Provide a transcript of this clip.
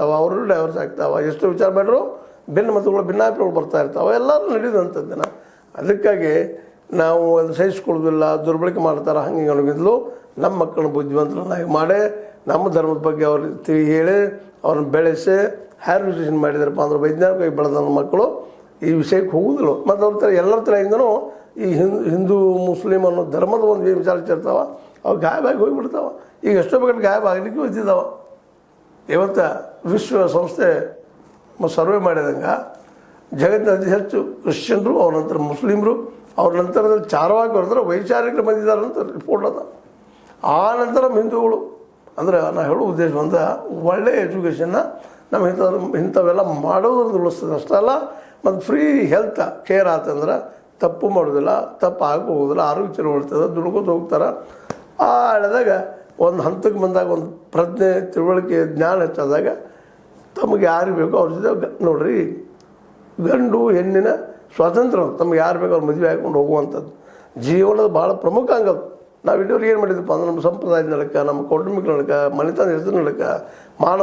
ಆಗ್ತಾವೆ, ಅವರು ಡೈವರ್ಸ್ ಆಗ್ತಾವೆ. ಎಷ್ಟು ವಿಚಾರ ಮಾಡಿದ್ರು ಭಿನ್ನ ಮತಗಳು ಭಿನ್ನಾಭಿಪ್ರಾಯಗಳು ಬರ್ತಾ ಇರ್ತಾವೆ. ಎಲ್ಲರೂ ನಡೆಯುವಂಥದ್ದನ್ನು. ಅದಕ್ಕಾಗಿ ನಾವು ಅದು ಸಹಿಸ್ಕೊಳ್ಳೋದಿಲ್ಲ, ದುರ್ಬಳಕೆ ಮಾಡ್ತಾರೆ, ಹಂಗೆ ಅನ್ನೋದಿದ್ಲು. ನಮ್ಮ ಮಕ್ಕಳನ್ನ ಬುದ್ಧಿವಂತರನ್ನಾಗಿ ಮಾಡಿ ನಮ್ಮ ಧರ್ಮದ ಬಗ್ಗೆ ಅವ್ರಿಗೆ ತಿಳಿ ಹೇಳಿ ಅವ್ರನ್ನ ಬೆಳೆಸಿ ಹ್ಯಾರ್ ಎಜುಕೇಷನ್ ಮಾಡಿದಾರಪ್ಪ ಅಂದ್ರೆ ವೈಜ್ಞಾನಿಕವಾಗಿ ಬೆಳೆದ ಮಕ್ಕಳು ಈ ವಿಷಯಕ್ಕೆ ಹೋಗೋದಿಲ್ಲ. ಮತ್ತು ಅವ್ರ ಥರ ಎಲ್ಲರ ಥರದಿಂದನೂ ಈ ಹಿಂದೂ ಮುಸ್ಲಿಮ್ ಅನ್ನೋ ಧರ್ಮದ ಒಂದು ವಿಚಾರ ಇರ್ತಾವೆ, ಅವು ಗಾಯಬಾಗಿ ಹೋಗಿಬಿಡ್ತಾವೆ. ಈಗ ಎಷ್ಟೋ ಬೇಕಾದ್ರೆ ಗಾಯಬ ಆಗಲಿಕ್ಕೆ ಹೊತ್ತಿದ್ದಾವೆ. ಇವತ್ತು ವಿಶ್ವಸಂಸ್ಥೆ ಸರ್ವೆ ಮಾಡಿದಂಗೆ ಜಗತ್ತಿನ ಅತಿ ಹೆಚ್ಚು ಕ್ರಿಶ್ಚಿಯನ್ರು, ಅವ್ರ ನಂತರ ಮುಸ್ಲಿಮರು, ಅವ್ರ ನಂತರದಲ್ಲಿ ಚಾರವಾಗಿ ಬರೆದ್ರೆ ವೈಚಾರಿಕರು ಬಂದಿದ್ದಾರೆ ಅಂತ ರಿಪೋರ್ಟ್ ಅದ. ಆ ನಂತರ ಹಿಂದೂಗಳು. ಅಂದರೆ ನಾನು ಹೇಳೋ ಉದ್ದೇಶ ಬಂದ ಒಳ್ಳೆಯ ಎಜುಕೇಷನ್ನ ನಮ್ಮ ಇಂಥವೆಲ್ಲ ಮಾಡೋದ್ರಿಂದ ಉಳಿಸ್ತದೆ ಅಷ್ಟೇ ಅಲ್ಲ. ಮತ್ತು ಫ್ರೀ ಹೆಲ್ತ್ ಕೇರ್ ಆತಂದ್ರೆ ತಪ್ಪು ಮಾಡೋದಿಲ್ಲ, ತಪ್ಪು ಆಗಿ ಹೋಗೋದಿಲ್ಲ, ಆರೋಗ್ಯ ಚಲೋ ಉಳಿತದೆ, ದುಡ್ಕೋತ ಹೋಗ್ತಾರೆ. ಆ ಹೇಳಿದಾಗ ಒಂದು ಹಂತಕ್ಕೆ ಬಂದಾಗ ಒಂದು ಪ್ರಜ್ಞೆ, ತಿಳುವಳಿಕೆ, ಜ್ಞಾನ ಹೆಚ್ಚಾದಾಗ ತಮಗೆ ಯಾರಿಗೆ ಬೇಕೋ ಅವ್ರ ಜೊತೆ ನೋಡ್ರಿ, ಗಂಡು ಹೆಣ್ಣಿನ ಸ್ವಾತಂತ್ರ್ಯ ತಮಗೆ ಯಾರು ಬೇಕೋ ಅವ್ರು ಮದುವೆ ಹಾಕ್ಕೊಂಡು ಹೋಗುವಂಥದ್ದು ಜೀವನದ ಭಾಳ ಪ್ರಮುಖ ಅಂಗ. ನಾವು ಇಲ್ಲಿವರೆಗೆ ಏನು ಮಾಡಿದ್ವಪ್ಪ ಅಂದ್ರೆ ನಮ್ಮ ಸಂಪ್ರದಾಯದ ನಡಕ, ನಮ್ಮ ಕೌಟುಂಬಿಕ ನಡಕ, ಮನೆತನ ಹೆಸರು ನಡಕ, ಮಾನ